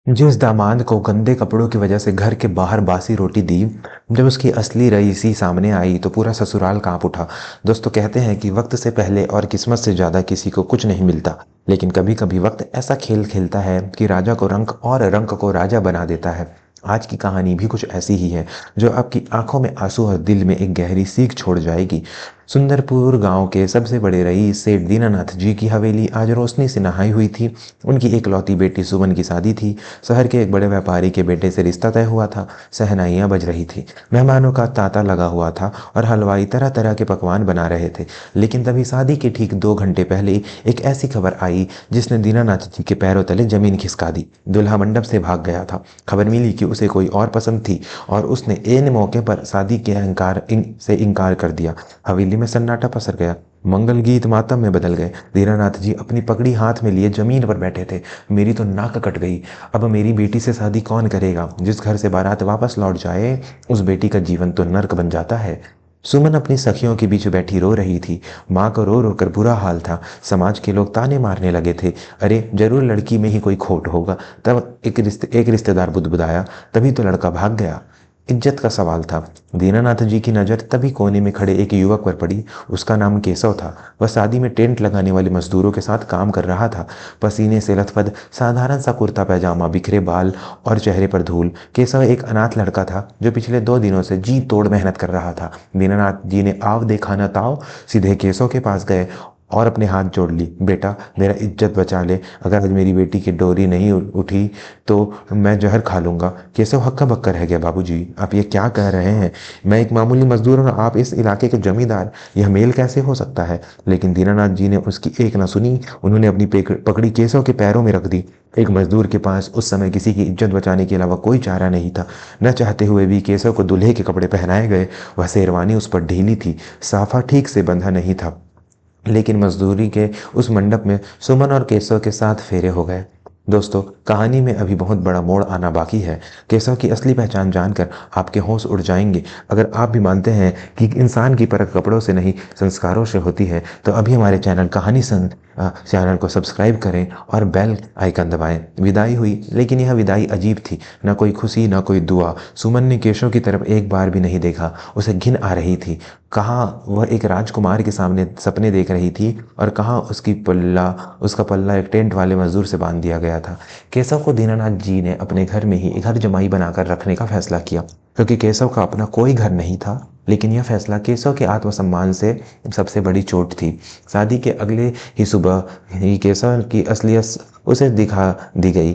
जिस दामाद को गंदे कपड़ों की वजह से घर के बाहर बासी रोटी दी, जब उसकी असली रईसी सामने आई तो पूरा ससुराल कांप उठा। दोस्तों कहते हैं कि वक्त से पहले और किस्मत से ज्यादा किसी को कुछ नहीं मिलता, लेकिन कभी कभी वक्त ऐसा खेल खेलता है कि राजा को रंक और रंक को राजा बना देता है। आज की कहानी भी कुछ ऐसी ही है, जो आपकी आंखों में आंसू और दिल में एक गहरी सीख छोड़ जाएगी। सुंदरपुर गांव के सबसे बड़े रईस सेठ दीनानाथ जी की हवेली आज रोशनी से नहाई हुई थी। उनकी एकलौती बेटी सुमन की शादी थी। शहर के एक बड़े व्यापारी के बेटे से रिश्ता तय हुआ था। शहनाइयां बज रही थी, मेहमानों का तांता लगा हुआ था और हलवाई तरह तरह के पकवान बना रहे थे। लेकिन तभी शादी के ठीक 2 घंटे पहले एक ऐसी खबर आई जिसने दीनानाथ जी के पैरों तले जमीन खिसका दी। दूल्हा मंडप से भाग गया था। खबर मिली कि उसे कोई और पसंद थी और उसने एन मौके पर शादी के से इनकार कर दिया। हवेली में सन्नाटा पसर गया। मंगल गीत मातम में बदल गए। दीनानाथ जी अपनी पगड़ी हाथ में लिए जमीन पर बैठे थे। मेरी तो नाक कट गई। अब मेरी बेटी से शादी कौन करेगा? जिस घर से बारात वापस लौट जाए, उस बेटी का जीवन तो नर्क बन जाता है। सुमन अपनी सखियों के बीच बैठी रो रही थी। माँ को रो रो कर बुरा हाल था। समाज के लोग ताने मारने लगे थे। अरे जरूर लड़की में ही कोई खोट होगा। तब एक रिश्तेदार बुदबुदाया, तभी तो लड़का भाग गया। इज्जत का सवाल था। दीनानाथ जी की नज़र तभी कोने में खड़े एक युवक पर पड़ी। उसका नाम केशव था। वह शादी में टेंट लगाने वाले मजदूरों के साथ काम कर रहा था। पसीने से लथपथ, साधारण सा कुर्ता पैजामा, बिखरे बाल और चेहरे पर धूल। केशव एक अनाथ लड़का था जो पिछले 2 दिनों से जी तोड़ मेहनत कर रहा था। दीनानाथ जी ने आव देखा न ताव, सीधे केशव के पास गए और अपने हाथ जोड़ ली। बेटा, मेरा इज्जत बचा ले। अगर आज मेरी बेटी की डोरी नहीं उठी तो मैं जहर खा लूंगा। केशव हक्का बक्का रह गया। बाबूजी, आप ये क्या कह रहे हैं? मैं एक मामूली मजदूर हूँ, आप इस इलाके के जमींदार। यह मेल कैसे हो सकता है? लेकिन दीनानाथ जी ने उसकी एक न सुनी। उन्होंने अपनी पकड़ी केशव के पैरों में रख दी। एक मजदूर के पास उस समय किसी की इज्जत बचाने के अलावा कोई चारा नहीं था। न चाहते हुए भी केशव को दूल्हे के कपड़े पहनाए गए। वह शेरवानी उस पर ढीली थी, साफा ठीक से बंधा नहीं था। लेकिन मजदूरी के उस मंडप में सुमन और केशव के 7 फेरे हो गए। दोस्तों, कहानी में अभी बहुत बड़ा मोड़ आना बाकी है। केशव की असली पहचान जानकर आपके होश उड़ जाएंगे। अगर आप भी मानते हैं कि इंसान की परख कपड़ों से नहीं, संस्कारों से होती है, तो अभी हमारे चैनल को सब्सक्राइब करें और बेल आइकन दबाएं। विदाई हुई, लेकिन यह विदाई अजीब थी। न कोई खुशी, न कोई दुआ। सुमन ने केशव की तरफ एक बार भी नहीं देखा। उसे घिन आ रही थी। कहाँ वह एक राजकुमार के सामने सपने देख रही थी और कहाँ उसका पल्ला एक टेंट वाले मजदूर से बांध दिया गया था। केशव को दीनानाथ जी ने अपने घर में ही एक घर जमाई बनाकर रखने का फैसला किया, क्योंकि केशव का अपना कोई घर नहीं था। लेकिन यह फैसला केशव के आत्मसम्मान से सबसे बड़ी चोट थी। शादी के अगले ही सुबह ही केशव की असलियत उसे दिखा दी गई।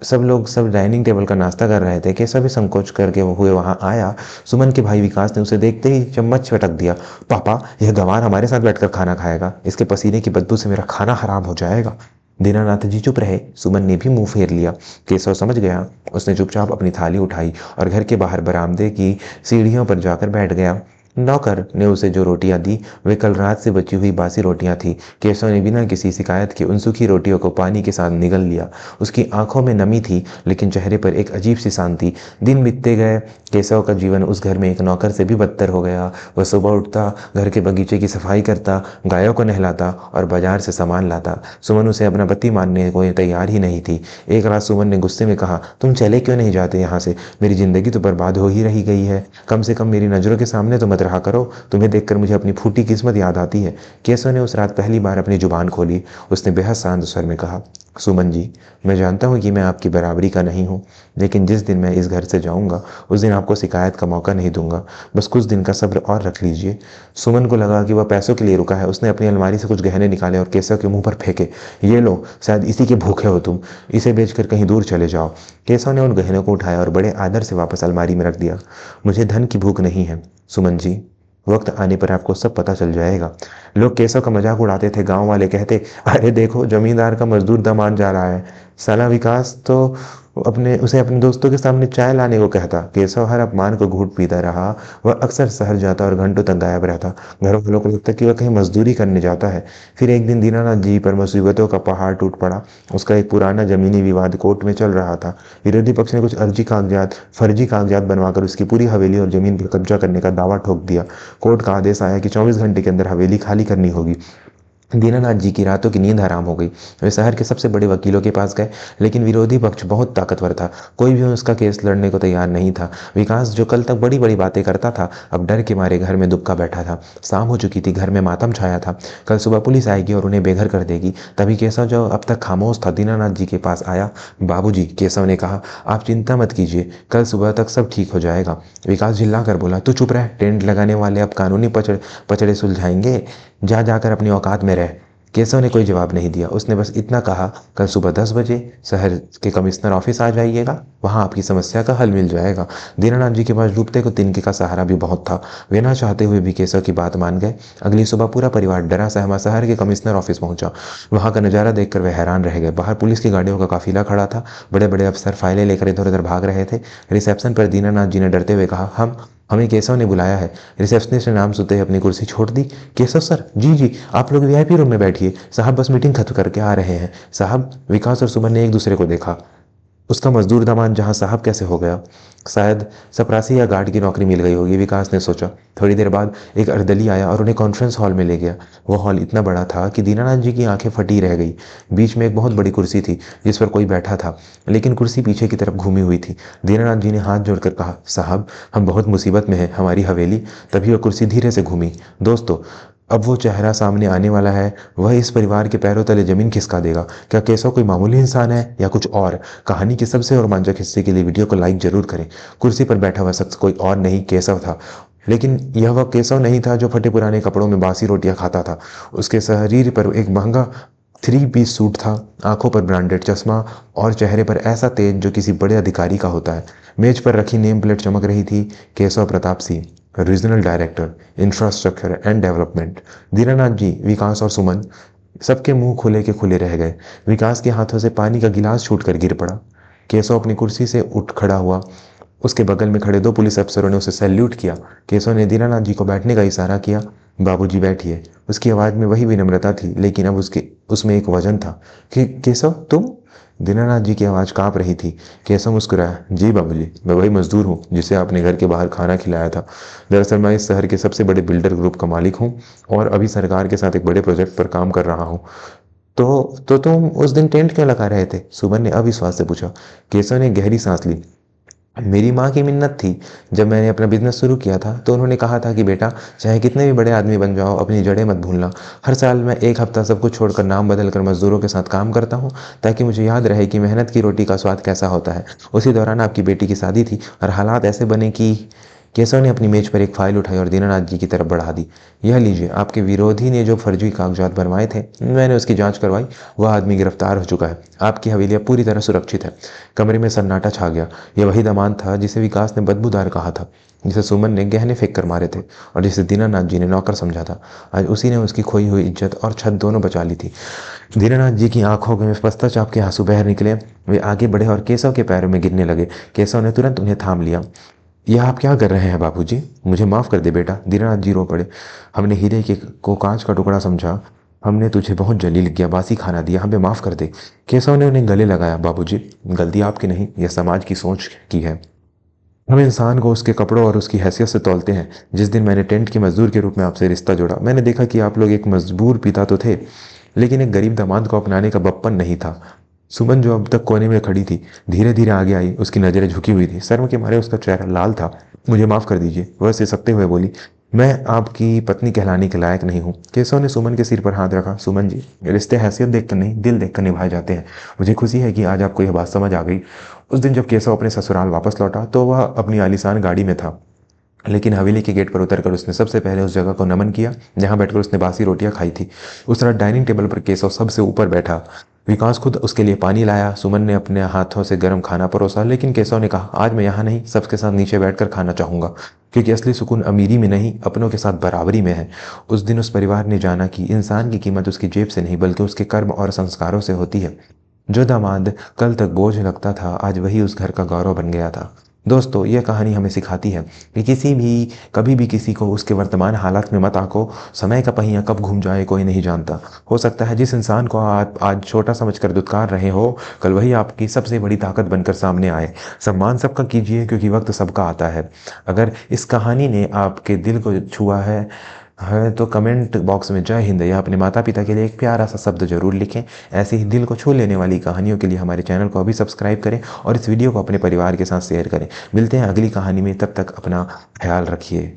सब डाइनिंग टेबल का नाश्ता कर रहे थे। केशव भी संकोच करके हुए वहां आया। सुमन के भाई विकास ने उसे देखते ही चम्मच छटक दिया। पापा, यह गंवार हमारे साथ बैठकर खाना खाएगा। इसके पसीने की बदबू से मेरा खाना हराम हो जाएगा। दीनानाथ जी चुप रहे। सुमन ने भी मुंह फेर लिया। केशव समझ गया। उसने चुपचाप अपनी थाली उठाई और घर के बाहर बरामदे की सीढ़ियों पर जाकर बैठ गया। नौकर ने उसे जो रोटियां दी, वे कल रात से बची हुई बासी रोटियां थी। केशव ने बिना किसी शिकायत के उन सूखी रोटियों को पानी के साथ निगल लिया। उसकी आंखों में नमी थी, लेकिन चेहरे पर एक अजीब सी शांति। दिन बीतते गए। केशव का जीवन उस घर में एक नौकर से भी बदतर हो गया। वह सुबह उठता, घर के बगीचे की सफाई करता, गायों को नहलाता और बाजार से सामान लाता। सुमन उसे अपना पति मानने को तैयार ही नहीं थी। एक रात सुमन ने गुस्से में कहा, तुम चले क्यों नहीं जाते यहाँ से? मेरी जिंदगी तो बर्बाद हो ही रही गई है। कम से कम मेरी नजरों के सामने तो मत रहा करो। तुम्हें देखकर मुझे अपनी फूटी किस्मत याद आती है। केशव ने उस रात पहली बार अपनी जुबान खोली। उसने बेहद शांत स्वर में कहा, सुमन जी, मैं जानता हूं कि मैं आपकी बराबरी का नहीं हूं, लेकिन जिस दिन मैं इस घर से जाऊंगा, उस दिन आपको शिकायत का मौका नहीं दूंगा। बस कुछ दिन का सब्र और रख लीजिए। सुमन को लगा कि वह पैसों के लिए रुका है। उसने अपनी अलमारी से कुछ गहने निकाले और केशव के मुंह पर फेंके। ये लो, शायद इसी के भूखे हो तुम। इसे बेचकर कहीं दूर चले जाओ। केशव ने उन गहनों को उठाया और बड़े आदर से वापस अलमारी में रख दिया। मुझे धन की भूख नहीं है सुमन जी। वक्त आने पर आपको सब पता चल जाएगा। लोग केशव का मजाक उड़ाते थे। गांव वाले कहते, अरे देखो, जमींदार का मजदूर दामाद जा रहा है। साला विकास तो अपने दोस्तों के सामने चाय लाने को कहता। केशव हर अपमान को घूंट पीता रहा। वह अक्सर शहर जाता और घंटों तक गायब रहता। घर वालों को लगता कि वह कहीं मजदूरी करने जाता है। फिर एक दिन दीनानाथ जी पर मुसीबतों का पहाड़ टूट पड़ा। उसका एक पुराना जमीनी विवाद कोर्ट में चल रहा था। विरोधी पक्ष ने कुछ फर्जी कागजात बनवाकर उसकी पूरी हवेली और जमीन पर कब्जा करने का दावा ठोक दिया। कोर्ट का आदेश आया कि 24 घंटे के अंदर हवेली खाली करनी होगी। दीनानाथ जी की रातों की नींद हराम हो गई। वे शहर के सबसे बड़े वकीलों के पास गए, लेकिन विरोधी पक्ष बहुत ताकतवर था। कोई भी उसका केस लड़ने को तैयार नहीं था। विकास, जो कल तक बड़ी बड़ी बातें करता था, अब डर के मारे घर में दुबका बैठा था। शाम हो चुकी थी, घर में मातम छाया था। कल सुबह पुलिस आएगी और उन्हें बेघर कर देगी। तभी केशव, जो अब तक खामोश था, दीनानाथ जी के पास आया। बाबूजी, केशव ने कहा, आप चिंता मत कीजिए, कल सुबह तक सब ठीक हो जाएगा। विकास झिल्ला कर बोला, तू चुप रह, टेंट लगाने वाले अब कानूनी पचड़े सुलझाएंगे। जा जाकर अपनी औकात में रह। केशव ने कोई जवाब नहीं दिया। उसने बस इतना कहा, कल सुबह 10 बजे शहर के कमिश्नर ऑफिस आ जाइएगा, वहां आपकी समस्या का हल मिल जाएगा। दीनानाथ जी के पास डूबते को तिनके का सहारा भी बहुत था। वे ना चाहते हुए भी केशव की बात मान गए। अगली सुबह पूरा परिवार डरा सहमा शहर के कमिश्नर ऑफिस पहुंचा। वहां का नजारा देखकर वे हैरान रह गए। बाहर पुलिस की गाड़ियों का काफिला खड़ा था। बड़े बड़े अफसर फाइलें लेकर इधर उधर भाग रहे थे। रिसेप्शन पर दीनानाथ जी ने डरते हुए कहा, हमें केशव ने बुलाया है। रिसेप्शनिस्ट ने नाम सुनते ही अपनी कुर्सी छोड़ दी। केशव सर, जी जी, आप लोग वीआईपी रूम में बैठिए, साहब बस मीटिंग खत्म करके आ रहे हैं। साहब, विकास और सुमन ने एक दूसरे को देखा। उसका मजदूर दामाद जहां साहब कैसे हो गया? शायद चपरासी या गार्ड की नौकरी मिल गई होगी, विकास ने सोचा। थोड़ी देर बाद एक अर्दली आया और उन्हें कॉन्फ्रेंस हॉल में ले गया। वो हॉल इतना बड़ा था कि दीनानाथ जी की आंखें फटी रह गई। बीच में एक बहुत बड़ी कुर्सी थी जिस पर कोई बैठा था, लेकिन कुर्सी पीछे की तरफ घूमी हुई थी। दीनानाथ जी ने हाथ जोड़कर कहा, साहब हम बहुत मुसीबत में हैं, हमारी हवेली। तभी वह कुर्सी धीरे से घूमी। दोस्तों, अब वो चेहरा सामने आने वाला है, वह इस परिवार के पैरों तले जमीन खिसका देगा। क्या केशव कोई मामूली इंसान है या कुछ और? कहानी के सबसे रोमांचक हिस्से के लिए वीडियो को लाइक जरूर करें। कुर्सी पर बैठा हुआ शख्स कोई और नहीं, केशव था। लेकिन यह वह केशव नहीं था जो फटे पुराने कपड़ों में बासी रोटियां खाता था। उसके शरीर पर एक महंगा 3 पीस सूट था, आंखों पर ब्रांडेड चश्मा और चेहरे पर ऐसा तेज जो किसी बड़े अधिकारी का होता है। मेज पर रखी नेम प्लेट चमक रही थी, Keshav Pratap Singh, regional director, infrastructure and development. Dinanath ji, Vikas और सुमन, सबके मुंह खुले के खुले रह गए। विकास के हाथों से पानी का गिलास छूटकर गिर पड़ा। केशव अपनी कुर्सी से उठ खड़ा हुआ। उसके बगल में खड़े 2 पुलिस अफसरों ने उसे सैल्यूट किया। केशव ने दीनानाथ जी को बैठने का इशारा किया। बाबूजी बैठिए। उसकी आवाज में वही विनम्रता थी, लेकिन अब उसमें एक वजन था। कि केशव, तुम? दीनानाथ जी की आवाज कांप रही थी। केशव मुस्कुराया, जी बाबूजी, मैं वही मजदूर हूँ जिसे आपने घर के बाहर खाना खिलाया था। दरअसल मैं इस शहर के सबसे बड़े बिल्डर ग्रुप का मालिक हूँ और अभी सरकार के साथ एक बड़े प्रोजेक्ट पर काम कर रहा हूँ। तो तुम उस दिन टेंट क्यों लगा रहे थे? सुमन ने अविश्वास से पूछा। केशव ने गहरी सांस ली। मेरी माँ की मिन्नत थी। जब मैंने अपना बिजनेस शुरू किया था तो उन्होंने कहा था कि बेटा, चाहे कितने भी बड़े आदमी बन जाओ, अपनी जड़ें मत भूलना। हर साल मैं एक हफ्ता सब कुछ छोड़कर नाम बदल कर मजदूरों के साथ काम करता हूँ, ताकि मुझे याद रहे कि मेहनत की रोटी का स्वाद कैसा होता है। उसी दौरान आपकी बेटी की शादी थी और हालात ऐसे बने कि केशव ने अपनी मेज पर एक फाइल उठाई और दीनानाथ जी की तरफ बढ़ा दी। यह लीजिए, आपके विरोधी ने जो फर्जी कागजात बनवाए थे, मैंने उसकी जांच करवाई। वह आदमी गिरफ्तार हो चुका है। आपकी हवेली अब पूरी तरह सुरक्षित है। कमरे में सन्नाटा छा गया। यह वही दामाद था जिसे विकास ने बदबूदार कहा था, जिसे सुमन ने गहने फेंक कर मारे थे और जिसे दीनानाथ जी ने नौकर समझा था। आज उसी ने उसकी खोई हुई इज्जत और छत दोनों बचा ली थी। दीनानाथ जी की आंखों में पश्चाताप के आंसू बह निकले। वे आगे बढ़े और केशव के पैरों में गिरने लगे। केशव ने तुरंत उन्हें थाम लिया। यह आप क्या कर रहे हैं बाबूजी? मुझे माफ़ कर दे बेटा। दीनानाथ जी रो पड़े। हमने हीरे के को कांच का टुकड़ा समझा। हमने तुझे बहुत जलील किया, बासी खाना दिया, हमें माफ़ कर दे। केशव ने उन्हें गले लगाया। बाबूजी, गलती आपकी नहीं, यह समाज की सोच की है। हम इंसान को उसके कपड़ों और उसकी हैसियत से तौलते हैं। जिस दिन मैंने टेंट के मजदूर के रूप में आपसे रिश्ता जोड़ा, मैंने देखा कि आप लोग एक मजबूर पिता तो थे, लेकिन एक गरीब दामाद को अपनाने का बप्पन नहीं था। सुमन, जो अब तक कोने में खड़ी थी, धीरे धीरे आगे आई। उसकी नजरें झुकी हुई थी, शर्म के मारे उसका चेहरा लाल था। मुझे माफ कर दीजिए, वह सिसकते हुए बोली। मैं आपकी पत्नी कहलाने के लायक नहीं हूँ। केशव ने सुमन के सिर पर हाथ रखा। सुमन जी, रिश्ते हैसियत देखकर नहीं, दिल देखकर निभाए जाते हैं। मुझे खुशी है कि आज आपको यह बात समझ आ गई। उस दिन जब केशव अपने ससुराल वापस लौटा तो वह अपनी आलीशान गाड़ी में था, लेकिन हवेली के गेट पर उतरकर उसने सबसे पहले उस जगह को नमन किया जहां बैठकर उसने बासी रोटियां खाई थी। उस तरह डाइनिंग टेबल पर केशव सबसे ऊपर बैठा। विकास खुद उसके लिए पानी लाया। सुमन ने अपने हाथों से गर्म खाना परोसा, लेकिन केशव ने कहा, आज मैं यहाँ नहीं, सबके साथ नीचे बैठकर खाना चाहूंगा, क्योंकि असली सुकून अमीरी में नहीं, अपनों के साथ बराबरी में है। उस दिन उस परिवार ने जाना कि इंसान की कीमत उसकी जेब से नहीं, बल्कि उसके कर्म और संस्कारों से होती है। जो दामाद कल तक बोझ लगता था, आज वही उस घर का गौरव बन गया था। दोस्तों, यह कहानी हमें सिखाती है कि कभी भी किसी को उसके वर्तमान हालात में मत आंको। समय का पहिया कब घूम जाए कोई नहीं जानता। हो सकता है जिस इंसान को आप आज छोटा समझकर दुत्कार रहे हो, कल वही आपकी सबसे बड़ी ताकत बनकर सामने आए। सम्मान सबका कीजिए, क्योंकि वक्त सबका आता है। अगर इस कहानी ने आपके दिल को छुआ है है तो कमेंट बॉक्स में जय हिंद या अपने माता पिता के लिए एक प्यारा सा शब्द जरूर लिखें। ऐसे ही दिल को छू लेने वाली कहानियों के लिए हमारे चैनल को अभी सब्सक्राइब करें और इस वीडियो को अपने परिवार के साथ शेयर करें। मिलते हैं अगली कहानी में, तब तक अपना ख्याल रखिए।